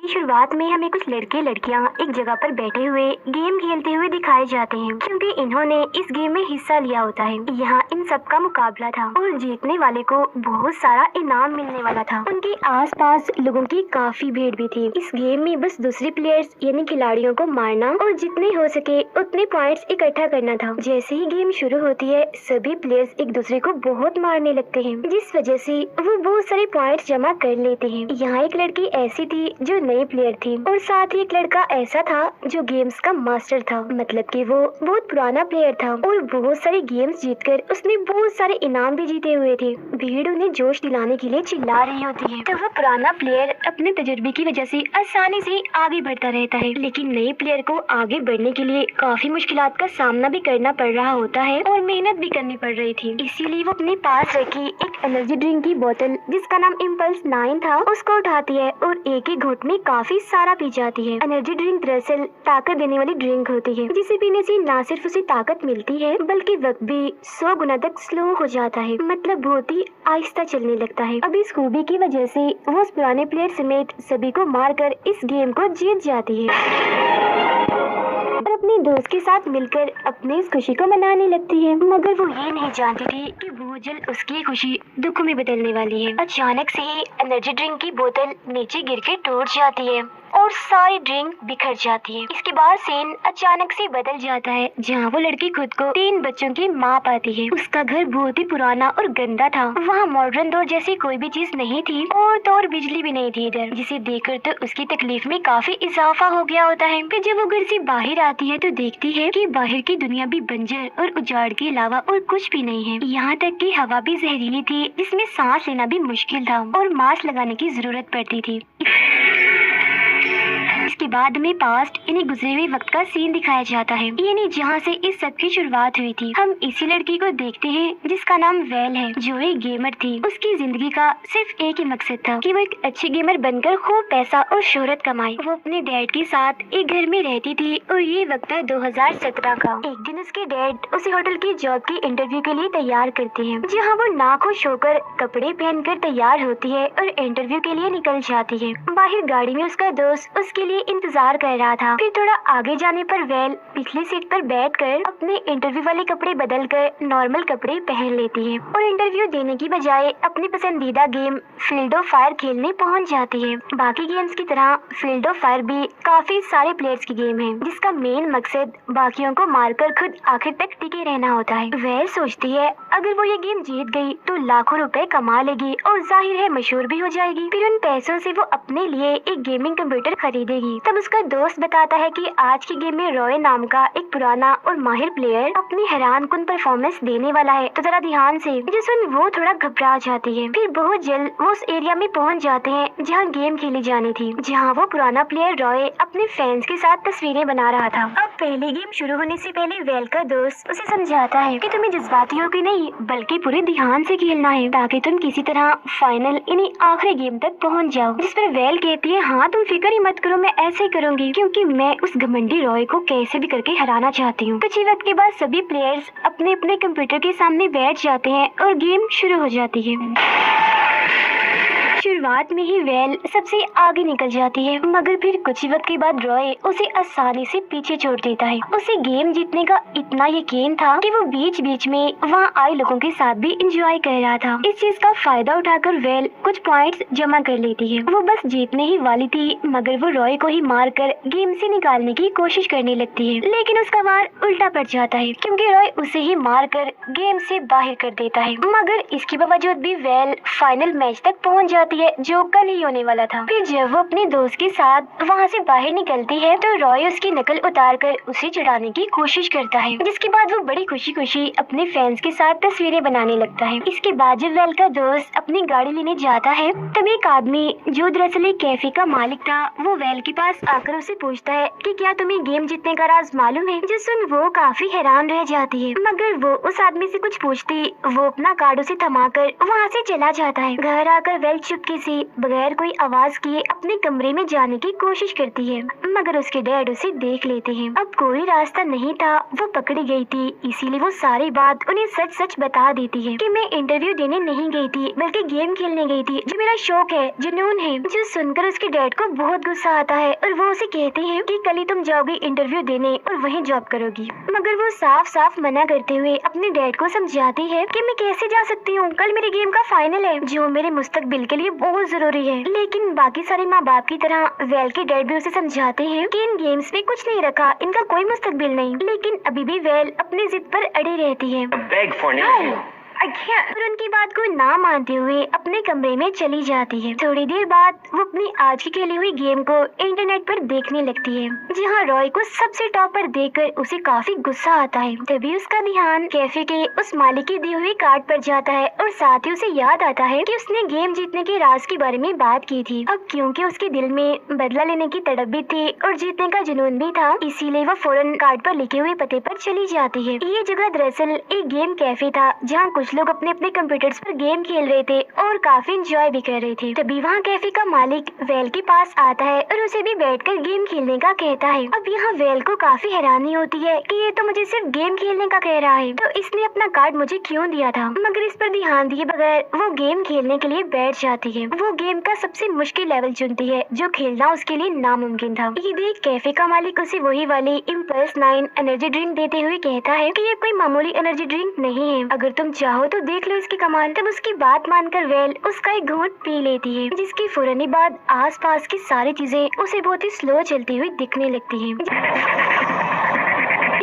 शुरुआत में हमें कुछ लड़के लड़कियां एक जगह पर बैठे हुए गेम खेलते हुए दिखाए जाते हैं, क्योंकि इन्होंने इस गेम में हिस्सा लिया होता है। यहाँ इन सबका मुकाबला था और जीतने वाले को बहुत सारा इनाम मिलने वाला था। उनके आसपास लोगों की काफी भीड़ भी थी। इस गेम में बस दूसरे प्लेयर्स यानी खिलाड़ियों को मारना और जितने हो सके उतने पॉइंट्स इकट्ठा करना था। जैसे ही गेम शुरू होती है सभी प्लेयर्स एक दूसरे को बहुत मारने लगते हैं, जिस वजह से वो बहुत सारे पॉइंट्स जमा कर लेते हैं। यहाँ एक लड़की ऐसी थी जो नई प्लेयर थी और साथ ही एक लड़का ऐसा था जो गेम्स का मास्टर था, मतलब कि वो बहुत पुराना प्लेयर था और बहुत सारे गेम्स जीतकर उसने बहुत सारे इनाम भी जीते हुए थे। भीड़ उन्हें जोश दिलाने के लिए चिल्ला रही होती है, तो वो पुराना प्लेयर अपने तजुर्बे की वजह से आसानी से आगे बढ़ता रहता है। लेकिन नए प्लेयर को आगे बढ़ने के लिए काफी मुश्किलात का सामना भी करना पड़ रहा होता है और मेहनत भी करनी पड़ रही थी। इसीलिए वो अपने पास रखी एक एनर्जी ड्रिंक की बोतल जिसका नाम इम्पल्स 9 था उसको उठाती है और एक ही घूंट में काफी सारा पी जाती है। एनर्जी ड्रिंक दरअसल ताकत देने वाली ड्रिंक होती है, जिसे पीने से न सिर्फ उसे ताकत मिलती है बल्कि वक्त भी 100 गुना तक स्लो हो जाता है, मतलब बहुत ही आहिस्ता चलने लगता है। अब इस खूबी की वजह से वो उस पुराने प्लेयर समेत सभी को मारकर इस गेम को जीत जाती है और अपने दोस्त के साथ मिलकर अपनी इस खुशी को मनाने लगती है। मगर वो ये नहीं जानती थी कि बहुत जल्द उसकी खुशी दुख में बदलने वाली है। अचानक से ही एनर्जी ड्रिंक की बोतल नीचे गिर के टूट जाती है और सारी ड्रिंक बिखर जाती है। इसके बाद सीन अचानक से बदल जाता है, जहाँ वो लड़की खुद को 3 बच्चों की माँ पाती है। उसका घर बहुत ही पुराना और गंदा था, वहाँ मॉडर्न दौर जैसी कोई भी चीज नहीं थी और तो और बिजली भी नहीं थी इधर, जिसे देखकर तो उसकी तकलीफ में काफी इजाफा हो गया होता है। फिर जब वो घर से बाहर आती है तो देखती है कि बाहर की दुनिया भी बंजर और उजाड़ के अलावा और कुछ भी नहीं है। यहाँ तक कि हवा भी जहरीली थी, जिसमें सांस लेना भी मुश्किल था और मास्क लगाने की जरूरत पड़ती थी। इसके बाद में पास्ट यानी गुजरे हुए वक्त का सीन दिखाया जाता है, यानी जहाँ से इस सब की शुरुआत हुई थी। हम इसी लड़की को देखते हैं जिसका नाम वेल है, जो एक गेमर थी। उसकी जिंदगी का सिर्फ एक ही मकसद था कि वो एक अच्छी गेमर बनकर खूब पैसा और शोहरत कमाए। वो अपने डैड के साथ एक घर में रहती थी और ये वक्त है 2017 का। एक दिन उसके डैड उसे होटल की जॉब की इंटरव्यू के लिए तैयार करते हैं, जहाँ वो नाखुश होकर कपड़े पहनकर तैयार होती है और इंटरव्यू के लिए निकल जाती है। बाहर गाड़ी में उसका दोस्त उसके लिए इंतजार कर रहा था। फिर थोड़ा आगे जाने पर वेल पिछली सीट पर बैठकर अपने इंटरव्यू वाले कपड़े बदलकर नॉर्मल कपड़े पहन लेती है और इंटरव्यू देने की बजाय अपनी पसंदीदा गेम फील्ड ऑफ फायर खेलने पहुंच जाती है। बाकी गेम्स की तरह फील्ड ऑफ फायर भी काफी सारे प्लेयर्स की गेम है, जिसका मेन मकसद बाकियों को मारकर खुद आखिर तक टिके रहना होता है। वेल सोचती है अगर वो ये गेम जीत गई तो लाखों रुपए कमा लेगी और जाहिर है मशहूर भी हो जाएगी। फिर उन पैसों से वो अपने लिए एक गेमिंग कंप्यूटर खरीदेगी। तब उसका दोस्त बताता है कि आज की गेम में रॉय नाम का एक पुराना और माहिर प्लेयर अपनी हैरानकुन परफॉर्मेंस देने वाला है, तो जरा ध्यान से। जो सुन वो थोड़ा घबरा जाती है। फिर बहुत जल्द वो उस एरिया में पहुंच जाते हैं जहां गेम खेली जानी थी, जहां वो पुराना प्लेयर रॉय अपने फैंस के साथ तस्वीरें बना रहा था। अब पहली गेम शुरू होने से पहले वेल का दोस्त उसे समझाता है कि तुम्हें जज्बाती होकर नहीं बल्कि पूरे ध्यान से खेलना है, ताकि तुम किसी तरह फाइनल यानी आखिरी गेम तक पहुंच जाओ। जिस पर वेल कहती है हाँ तुम फिक्र ही मत करो, मैं ऐसे करूंगी क्योंकि मैं उस घमंडी रॉय को कैसे भी करके हराना चाहती हूँ। कुछ ही वक्त के बाद सभी प्लेयर्स अपने अपने कंप्यूटर के सामने बैठ जाते हैं और गेम शुरू हो जाती है। शुरुआत में ही वेल सबसे आगे निकल जाती है, मगर फिर कुछ ही वक्त के बाद रॉय उसे आसानी से पीछे छोड़ देता है। उसे गेम जीतने का इतना यकीन था कि वो बीच बीच में वहाँ आए लोगों के साथ भी एंजॉय कर रहा था। इस चीज का फायदा उठाकर वेल कुछ पॉइंट्स जमा कर लेती है। वो बस जीतने ही वाली थी, मगर वो रॉय को ही मार कर गेम से निकालने की कोशिश करने लगती है, लेकिन उसका वार उल्टा पड़ जाता है क्योंकि रॉय उसे ही मार कर गेम से बाहर कर देता है। मगर इसके बावजूद भी वेल फाइनल मैच तक पहुँच जाती है, जो कल ही होने वाला था। फिर जब वो अपने दोस्त के साथ वहाँ से बाहर निकलती है तो रॉय उसकी नकल उतार कर उसे चढ़ाने की कोशिश करता है, जिसके बाद वो बड़ी खुशी खुशी अपने फैंस के साथ तस्वीरें बनाने लगता है। इसके बाद जब वेल का दोस्त अपनी गाड़ी लेने जाता है तब एक आदमी जो दरअसल एक कैफे का मालिक था वो वेल के पास आकर उसे पूछता है कि क्या तुम्हें गेम जीतने का राज मालूम है। जो सुन वो काफी हैरान रह जाती है, मगर वो उस आदमी से कुछ पूछती वो अपना कार्ड उसे थमा कर वहाँ से चला जाता है। घर आकर वेल चुप चुपके से बगैर कोई आवाज किए अपने कमरे में जाने की कोशिश करती है, मगर उसके डैड उसे देख लेते हैं। अब कोई रास्ता नहीं था, वो पकड़ी गई थी, इसीलिए वो सारी बात उन्हें सच सच बता देती है कि मैं इंटरव्यू देने नहीं गई थी बल्कि गेम खेलने गई थी, जो मेरा शौक है, जुनून है। जो सुनकर उसके डैड को बहुत गुस्सा आता है और वो उसे कहते हैं कि कल ही तुम जाओगी इंटरव्यू देने और वहीं जॉब करोगी, मगर वो साफ साफ मना करते हुए अपने डैड को समझाती है कि मैं कैसे जा सकती हूँ, कल मेरे गेम का फाइनल है जो मेरे मुस्तकबिल के लिए बहुत जरूरी है। लेकिन बाकी सारे माँ बाप की तरह वेल के डैड भी उसे समझाते हैं कि इन गेम्स में कुछ नहीं रखा, इनका कोई मुस्तकबिल नहीं। लेकिन अभी भी वेल अपनी जिद पर अड़ी रहती है। और उनकी बात को ना मानते हुए अपने कमरे में चली जाती है। थोड़ी देर बाद वो अपनी आज की खेली हुई गेम को इंटरनेट पर देखने लगती है, जहाँ रॉय को सबसे टॉप पर देखकर उसे काफी गुस्सा आता है। तभी उसका ध्यान कैफे के उस मालिक की दी हुई कार्ड पर जाता है और साथ ही उसे याद आता है कि उसने गेम जीतने के राज के बारे में बात की थी। अब क्योंकि उसके दिल में बदला लेने की तड़प भी थी और जीतने का जुनून भी था, इसीलिए वो फौरन कार्ड पर लिखे हुए पते पर चली जाती है। ये जगह दरअसल एक गेम कैफे था, जहाँ कुछ लोग अपने अपने कंप्यूटर्स पर गेम खेल रहे थे और काफी एंजॉय भी कर रहे थे। तभी वहाँ कैफे का मालिक वेल के पास आता है और उसे भी बैठकर गेम खेलने का कहता है। अब यहाँ वेल को काफी हैरानी होती है कि ये तो मुझे सिर्फ गेम खेलने का कह रहा है, तो इसने अपना कार्ड मुझे क्यों दिया था। मगर इस पर ध्यान दिए बगैर वो गेम खेलने के लिए बैठ जाती है। वो गेम का सबसे मुश्किल लेवल चुनती है जो खेलना उसके लिए नामुमकिन था। ये देख कैफे का मालिक उसे वही वाली इम्पल्स 9 एनर्जी ड्रिंक देते हुए कहता है कि ये कोई मामूली एनर्जी ड्रिंक नहीं है, अगर तुम चाहो तो देख लो इसकी कमाल। तब उसकी बात मानकर वेल उसका एक घूंट पी लेती है, जिसकी फौरन ही बाद आसपास की सारी चीजें उसे बहुत ही स्लो चलती हुई दिखने लगती हैं।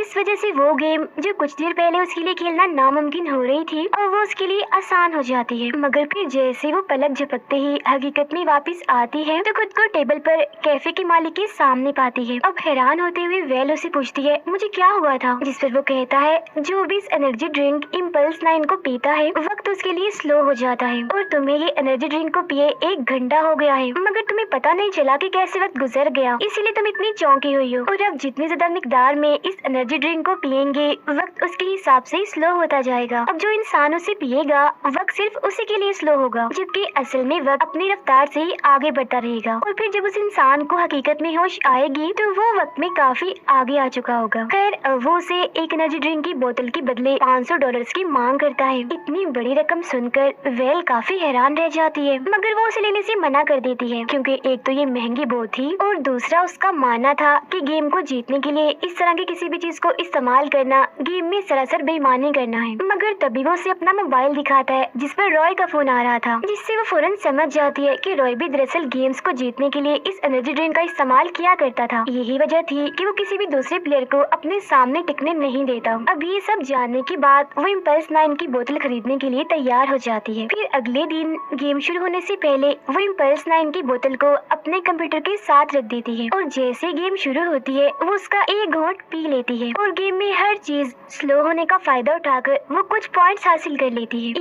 इस वजह से वो गेम जो कुछ देर पहले उसके लिए खेलना नामुमकिन हो रही थी और वो उसके लिए आसान हो जाती है। मगर फिर जैसे वो पलक झपकते ही हकीकत में वापस आती है तो खुद को टेबल पर कैफे के मालिक के सामने पाती है। अब हैरान होते हुए वेल उसे पूछती है मुझे क्या हुआ था, जिस पर वो कहता है जो भी इस एनर्जी ड्रिंक इम्पल्स 9 को पीता है वक्त उसके लिए स्लो हो जाता है और तुम्हें ये एनर्जी ड्रिंक को पिए 1 घंटा हो गया है, मगर तुम्हें पता नहीं चला कि कैसे वक्त गुजर गया, इसीलिए तुम इतनी चौंकी हुई हो। और अब जितनी ज्यादा मिकदार में इस एनर्जी ड्रिंक को पिएंगे वक्त उसके हिसाब से ही स्लो होता जाएगा। अब जो इंसान उसे पिएगा वक्त सिर्फ उसी के लिए स्लो होगा, जबकि असल में वक्त अपनी रफ्तार से ही आगे बढ़ता रहेगा। और फिर जब उस इंसान को हकीकत में होश आएगी तो वो वक्त में काफी आगे आ चुका होगा। खैर वो उसे एक एनर्जी ड्रिंक की बोतल के बदले $500 की मांग करता है। इतनी बड़ी रकम सुनकर वेल काफी हैरान रह जाती है, मगर वो उसे लेने से मना कर देती है, क्योंकि एक तो ये महंगी बहुत थी और दूसरा उसका मानना था कि गेम को जीतने के लिए इस तरह की किसी भी चीज को इस्तेमाल करना गेम में सरासर बेईमानी करना है। मगर तभी वो उसे अपना मोबाइल दिखाता है जिस पर रॉय का फोन आ रहा था, जिससे वो फौरन समझ जाती है कि रॉय भी दरअसल गेम्स को जीतने के लिए इस एनर्जी ड्रिंक का इस्तेमाल किया करता था। यही वजह थी कि वो किसी भी दूसरे प्लेयर को अपने सामने टिकने नहीं देता। अब ये सब जानने के बाद वो इम्पल्स 9 की बोतल खरीदने के लिए तैयार हो जाती है। फिर अगले दिन गेम शुरू होने से पहले वो इम्पल्स 9 की बोतल को अपने कंप्यूटर के साथ रख देती है और जैसे गेम शुरू होती है वो उसका एक घोंट पी लेती है और गेम में हर चीज स्लो होने का फायदा उठाकर वो कुछ पॉइंट्स हासिल कर लेती है।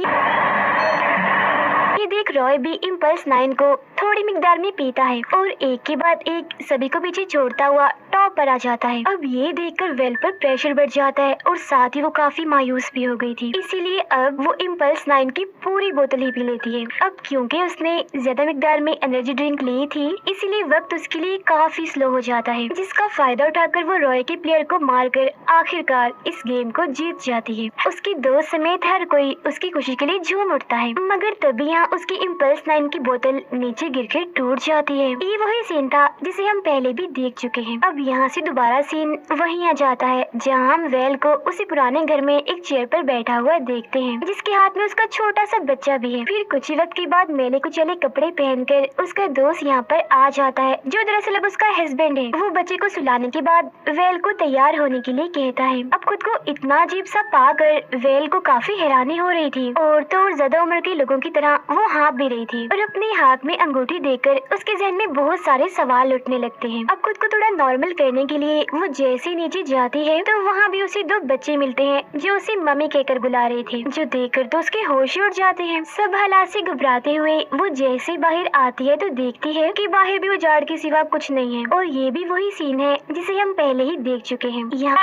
ये देख रॉय भी इम्पल्स 9 को थोड़ी मिकदार में पीता है और एक के बाद एक सभी को पीछे छोड़ता हुआ टॉप पर आ जाता है। अब ये देखकर वेल पर प्रेशर बढ़ जाता है और साथ ही वो काफी मायूस भी हो गई थी, इसीलिए अब वो इम्पल्स 9 की पूरी बोतल ही पी लेती है। अब क्योंकि उसने ज्यादा मिकदार में एनर्जी ड्रिंक ली थी इसीलिए वक्त उसके लिए काफी स्लो हो जाता है, जिसका फायदा उठाकर वो रॉय के प्लेयर को मारकर आखिरकार इस गेम को जीत जाती है। उसके दोस्त समेत हर कोई उसकी खुशी के लिए झूम उठता है, मगर तभी यहाँ उसकी इम्पल्स 9 की बोतल नीचे गिरकर टूट जाती है। ये वही सीन था जिसे हम पहले भी देख चुके हैं। अब यहाँ से दोबारा सीन वहीं आ जाता है जहाँ हम वेल को उसी पुराने घर में एक चेयर पर बैठा हुआ देखते हैं, जिसके हाथ में उसका छोटा सा बच्चा भी है। फिर कुछ ही वक्त के बाद मेले कुचले कपड़े पहनकर उसका दोस्त यहाँ पर आ जाता है, जो दरअसल अब उसका हस्बैंड है। वो बच्चे को सुलाने के बाद वेल को तैयार होने के लिए कहता है। अब खुद को इतना अजीब सा पाकर वेल को काफी हैरानी हो रही थी और तो और ज्यादा उम्र के लोगों की तरह वो हाँफ भी रही थी और अपने हाथ में अंगूठी देकर उसके जहन में बहुत सारे सवाल उठने लगते हैं। अब खुद को थोड़ा नॉर्मल करने के लिए वो जैसे नीचे जाती है तो वहाँ भी उसे 2 बच्चे मिलते हैं जो उसे मम्मी कहकर बुला रहे थे, जो देखकर तो उसके होश उड़ जाते हैं। सब हालात से घबराते हुए वो जैसे बाहर आती है तो देखती है कि बाहर भी उजाड़ के सिवा कुछ नहीं है और ये भी वही सीन है जिसे हम पहले ही देख चुके हैं। यहाँ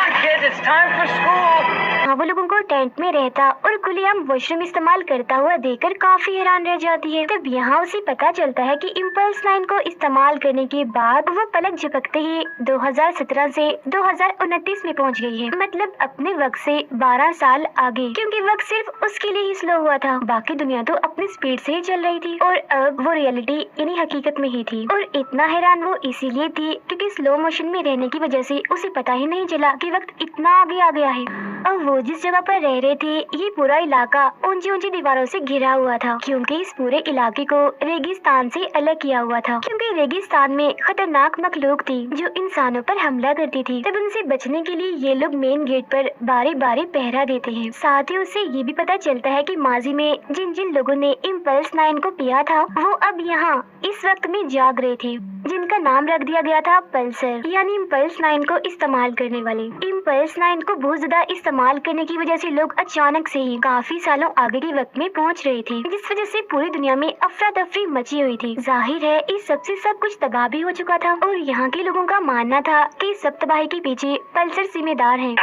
वो लोगों को टेंट में रहता और खुलेआम वॉशरूम इस्तेमाल करता हुआ देखकर काफी हैरान हैरान रह जाती है। तब यहाँ उसे पता चलता है कि इम्पल्स 9 को इस्तेमाल करने के बाद वो पलक झपकते ही 2017 से 2029 में पहुँच गई है, मतलब अपने वक्त से 12 साल आगे, क्योंकि वक्त सिर्फ उसके लिए ही स्लो हुआ था, बाकी दुनिया तो अपनी स्पीड से ही चल रही थी और अब वो रियलिटी यानी हकीकत में ही थी। और इतना हैरान वो इसीलिए थी क्योंकि स्लो मोशन में रहने की वजह से उसे पता ही नहीं चला कि वक्त इतना आगे आ गया है। अब वो जिस जगह पर रह रहे थे ये पूरा इलाका ऊंची ऊंची दीवारों से घिरा हुआ था, क्योंकि इस पूरे इलाके को रेगिस्तान से अलग किया हुआ था, क्योंकि रेगिस्तान में खतरनाक मखलूक थी जो इंसानों पर हमला करती थी। तब उनसे बचने के लिए ये लोग मेन गेट पर बारी बारी पहरा देते हैं। साथ ही उससे ये भी पता चलता है कि माजी में जिन जिन लोगों ने इम्पल्स 9 को पिया था वो अब यहाँ इस वक्त में जाग रहे थे, जिनका नाम रख दिया गया था पल्सर, यानी इम्पल्स 9 को इस्तेमाल करने वाले। इम्पल्स 9 को बहुत ज्यादा इस्तेमाल करने की वजह से लोग अचानक से ही काफी सालों आगे के वक्त में पहुंच रहे थे, जिस वजह से पूरी दुनिया में अफरा तफरी मची हुई थी। जाहिर है इस सबसे सब कुछ तबाह भी हो चुका था और यहाँ के लोगों का मानना था कि सब तबाही के पीछे पल्सर जिम्मेदार है,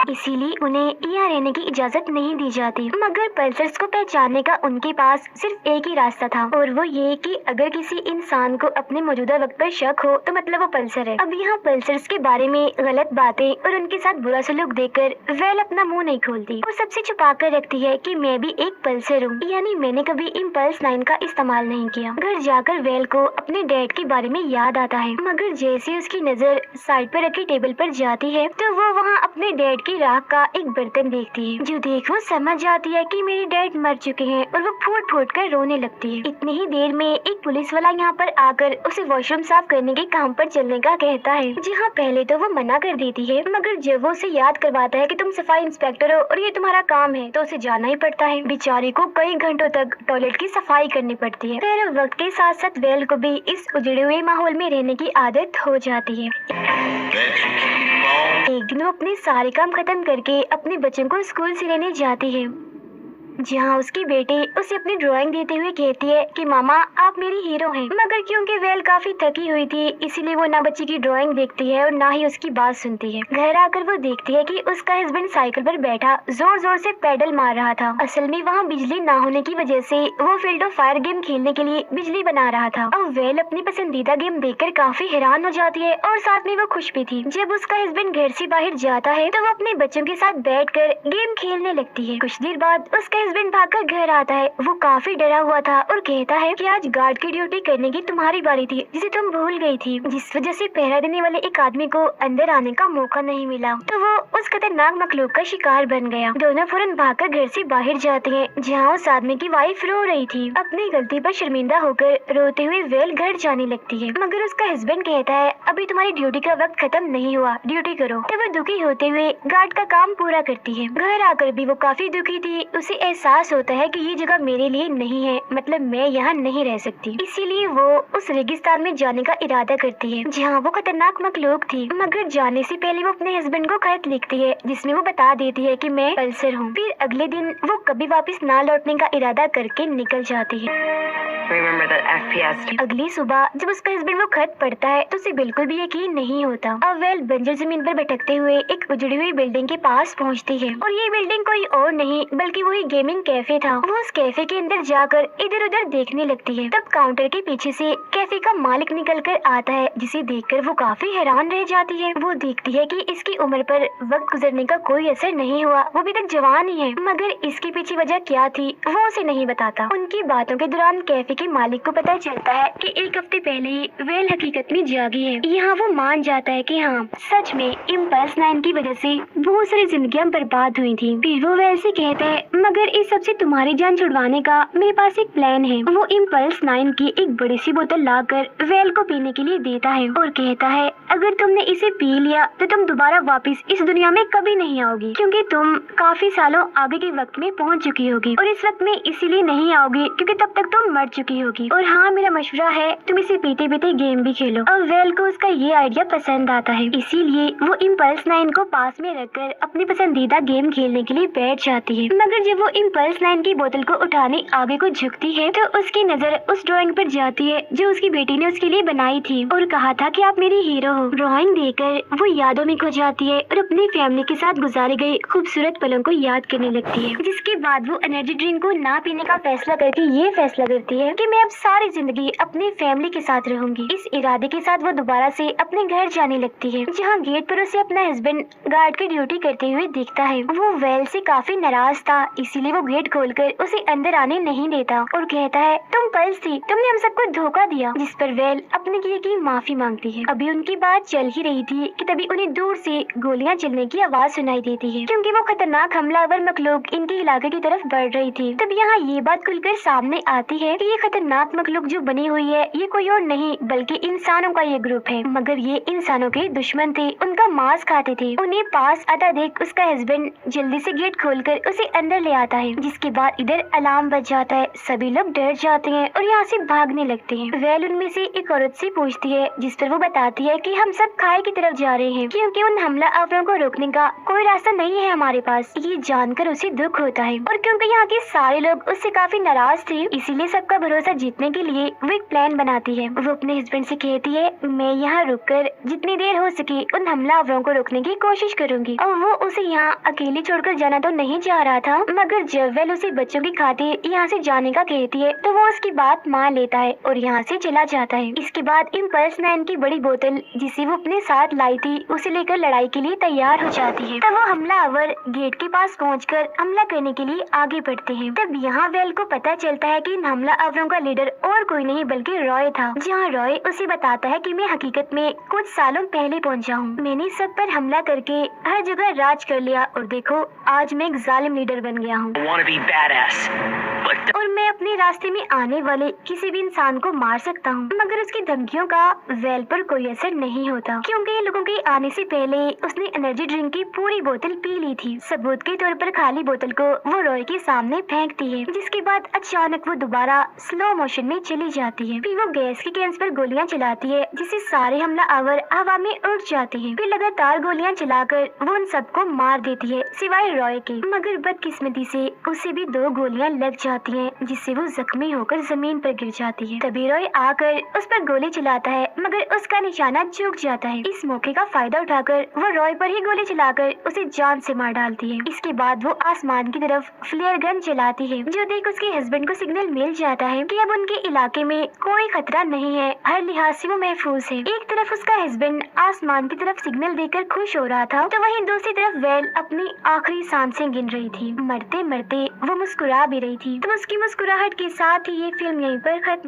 इसीलिए उन्हें यहाँ रहने की इजाजत नहीं दी जाती। मगर पल्सर्स को पहचानने का उनके पास सिर्फ एक ही रास्ता था और वो ये कि अगर किसी इंसान को अपने मौजूदा वक्त पर शक हो तो मतलब वो पल्सर है। अब यहाँ पल्सर्स के बारे में गलत बातें और उनके साथ बुरा सलूक देकर वेल अपना मुंह नहीं खोलती, वो सबसे छुपा कर रखती है कि मैं भी एक पल्सर हूँ, यानी मैंने कभी इम्पल्स 9 का इस्तेमाल नहीं किया। घर जाकर वेल को अपने डैड के बारे में याद आता है, मगर जैसे उसकी नजर साइड पर रखी टेबल पर जाती है तो वो वहाँ अपने डैड की राख का एक बर्तन देखती है, जो देख वो समझ जाती है कि मेरे डैड मर चुके हैं और वो फूट फूट कर रोने लगती है। इतनी ही देर में एक पुलिस वाला यहाँ पर आकर उसे वॉशरूम साफ करने के काम पर चलने का कहता है, जहाँ पहले तो वो मना कर देती है, मगर जब वो उसे याद करवाता है कि तुम सफाई इंस्पेक्टर हो और ये तुम्हारा काम है तो उसे जाना ही पड़ता है। बेचारे को कई घंटों तक टॉयलेट की सफाई करनी पड़ती है। फिर वक्त के साथ साथ वेल को भी इस उजड़े हुए माहौल में रहने की आदत हो जाती है। एक दिन वो अपने सारे काम खत्म करके अपने बच्चों को स्कूल से लेने जाती है, जहाँ उसकी बेटी उसे अपनी ड्राइंग देते हुए कहती है कि मामा आप मेरी हीरो हैं। मगर क्योंकि वेल काफी थकी हुई थी इसीलिए वो ना बच्ची की ड्राइंग देखती है और ना ही उसकी बात सुनती है। घर आकर वो देखती है कि उसका हस्बैंड साइकिल पर बैठा जोर जोर से पैडल मार रहा था। असल में वहाँ बिजली ना होने की वजह से वो फील्ड ऑफ फायर गेम खेलने के लिए बिजली बना रहा था। और वेल अपनी पसंदीदा गेम देखकर काफी हैरान हो जाती है और साथ में वो खुश भी थी। जब उसका हस्बैंड घर से बाहर जाता है तो वो अपने बच्चों के साथ बैठकर गेम खेलने लगती है। कुछ देर बाद उसका हस्बैंड भागकर घर आता है। वो काफी डरा हुआ था और कहता है कि आज गार्ड की ड्यूटी करने की तुम्हारी बारी थी जिसे तुम भूल गई थी, जिस वजह से पहरा देने वाले एक आदमी को अंदर आने का मौका नहीं मिला, तो वो उस खतरनाक मखलूक का शिकार बन गया। दोनों फौरन भागकर घर से बाहर जाते हैं, जहाँ उस आदमी की वाइफ रो रही थी। अपनी गलती पर शर्मिंदा होकर रोते हुए वेल घर जाने लगती है, मगर उसका हस्बैंड कहता है अभी तुम्हारी ड्यूटी का वक्त खत्म नहीं हुआ, ड्यूटी करो। तो वो दुखी होते हुए गार्ड का काम पूरा करती है। घर आकर भी वो काफी दुखी थी। उसे एहसास होता है कि ये जगह मेरे लिए नहीं है, मतलब मैं यहाँ नहीं रह सकती। इसीलिए वो उस रेगिस्तान में जाने का इरादा करती है जहाँ वो खतरनाक मखलूक थी। मगर जाने से पहले वो अपने हस्बैंड को खत लिखती है जिसमें वो बता देती है कि मैं पल्सर हूँ। फिर अगले दिन वो कभी वापस ना लौटने का इरादा करके निकल जाती है। अगली सुबह जब उसका हस्बैंड वो खत पढ़ता है तो उसे बिल्कुल भी यकीन नहीं होता। अब वेल बंजर जमीन पर भटकते हुए एक उजड़ी हुई बिल्डिंग के पास पहुंचती है और ये बिल्डिंग कोई और नहीं बल्कि वही गेमिंग कैफे था। वो उस कैफे के अंदर जाकर इधर उधर देखने लगती है। तब काउंटर के पीछे से कैफे का मालिक निकल कर आता है, जिसे देखकर वो काफी हैरान रह जाती है। वो देखती है कि इसकी उम्र पर वक्त गुजरने का कोई असर नहीं हुआ, वो अभी तक जवान ही है। मगर इसके पीछे वजह क्या थी वो उसे नहीं बताता। उनकी बातों के दौरान कैफे के मालिक को पता चलता है कि एक हफ्ते पहले ही वेल हकीकत में जागी है। यहाँ वो मान जाता है कि हाँ सच में इम्पल्स 9 की वजह से बहुत सारी जिंदगियां बर्बाद हुई थी। फिर वो वेल से कहता है मगर इस सबसे तुम्हारी जान छुड़वाने का मेरे पास एक प्लान है। वो इम्पल्स 9 की एक बड़ी सी बोतल लाकर वेल को पीने के लिए देता है और कहता है अगर तुमने इसे पी लिया तो तुम दोबारा वापस इस दुनिया में कभी नहीं आओगी, क्योंकि तुम काफी सालों आगे के वक्त में पहुँच चुकी होगी और इस वक्त में इसीलिए नहीं आओगी क्योंकि तब तक तुम मर चुकी होगी। और हाँ मेरा मशवरा है तुम इसे पीते पीते गेम भी खेलो। अब वेल को उसका ये आइडिया पसंद आता है, इसीलिए वो इम्पल्स 9 को पास में रखकर अपनी पसंदीदा गेम खेलने के लिए बैठ जाती है। मगर जब वो इम्पल्स 9 की बोतल को उठाने आगे को झुकती है तो उसकी नजर उस ड्राइंग पर जाती है जो उसकी बेटी ने उसके लिए बनाई थी और कहा था कि आप मेरी हीरो हो। ड्राइंग देखकर वो यादों में खो जाती है और अपनी फैमिली के साथ गुजारे गए खूबसूरत पलों को याद करने लगती है, जिसके बाद वो एनर्जी ड्रिंक को ना पीने का फैसला करके ये फैसला करती है कि मैं अब सारी जिंदगी अपनी फैमिली के साथ रहूंगी। इस इरादे के साथ वो दोबारा से अपने घर जाने लगती है, जहाँ गेट पर उसे अपना हस्बैंड गार्ड की ड्यूटी करते हुए दिखता है। वो वेल से काफी नाराज था, इसीलिए वो गेट खोलकर उसे अंदर आने नहीं देता और कहता है तुम पल्स थी, तुमने हम सबको धोखा दिया। जिस पर वेल अपने किए की माफी मांगती है। अभी उनकी बात चल ही रही थी कि तभी उन्हें दूर से गोलियां चलने की आवाज सुनाई देती है, क्योंकि वो खतरनाक हमलावर मखलूक इनके इलाके की तरफ बढ़ रही थी। तब यहाँ ये बात खुलकर सामने आती है कि ये खतरनाक मखलूक जो बनी हुई है ये कोई और नहीं बल्कि इंसानों का ये ग्रुप है, मगर ये इंसानों के दुश्मन थे, उनका मांस खाते थे। उन्हें पास आता देख उसका हस्बैंड जल्दी से गेट खोलकर उसे अंदर ले आता है, जिसके बाद इधर अलार्म बज जाता है। सभी लोग डर जाते हैं और यहाँ से भागने लगते हैं। वेल उनमें से एक औरत से पूछती है, जिस पर वो बताती है कि हम सब खाई की तरफ जा रहे हैं, क्योंकि उन हमला आवरों को रोकने का कोई रास्ता नहीं है हमारे पास। ये जानकर उसे दुख होता है और क्योंकि यहाँ के सारे लोग उससे काफी नाराज थे, इसीलिए सबका भरोसा जीतने के लिए वो एक प्लान बनाती है। वो अपने हस्बैंड से कहती है मैं यहाँ रुककर जितनी देर हो सके उन हमलावरों को रोकने की कोशिश करूंगी। और वो उसे यहाँ अकेले छोड़कर जाना तो नहीं चाह रहा था, मगर जब वेल उसे बच्चों की खातिर यहाँ से जाने का कहती है तो वो उसकी बात मान लेता है और यहाँ से चला जाता है। इसके बाद इम्पल्स 9 की बड़ी बोतल जिसे वो अपने साथ लाई थी उसे लेकर लड़ाई के लिए तैयार हो जाती है। तब वो हमलावर गेट के पास पहुंचकर हमला करने के लिए आगे बढ़ते हैं। तब यहाँ वेल को पता चलता है कि इन हमलावरों का लीडर और कोई नहीं बल्कि रॉय था, जहाँ रॉय उसे बताता है कि मैं हकीकत में कुछ सालों पहले पहुंचा हूँ। मैंने सब पर हमला करके हर जगह राज कर लिया और देखो आज मैं एक जालिम लीडर बन गया हूँ और मैं अपने रास्ते में आने वाले किसी भी इंसान को मार सकता हूँ। मगर उसकी धमकियों का वेल पर कोई असर नहीं होता, क्योंकि लोगों के आने से पहले उसने एनर्जी ड्रिंक की पूरी बोतल पी ली थी। सबूत के तौर पर खाली बोतल को वो रॉय के सामने फेंकती है, जिसके बाद अचानक वो दोबारा स्लो मोशन में चली जाती है। फिर वो गैस की कैंस पर गोलियां चलाती है, जिससे सारे हमलावर हवा में उड़ जाते हैं। फिर लगातार गोलियां चलाकर वो उन सबको मार देती है सिवाय रॉय के, मगर बदकिस्मती से उसे भी 2 गोलियां लग जाती हैं, जिससे वो जख्मी होकर जमीन पर गिर जाती है। तभी रॉय आकर उस पर गोली चलाता है, मगर उसका निशाना चूक जाता है। इस मौके का फायदा उठाकर वो रॉय पर ही गोली चलाकर उसे जान से मार डालती है। इसके बाद वो आसमान की तरफ फ्लेयर गन चलाती है, जो देख उसके हस्बैंड को सिग्नल मिल जाता है कि अब उनके इलाके में कोई खतरा नहीं है, हर लिहाज से वो महफूज है। एक तरफ उसका हस्बैंड आसमान की तरफ सिग्नल देकर खुश हो रहा था, तो वहीं दूसरी तरफ वेल अपनी आखिरी सांसें गिन रही थी। मरते मरते वो मुस्कुरा भी रही थी। तो उसकी मुस्कुराहट के साथ ही ये फिल्म यहीं पर खत्म।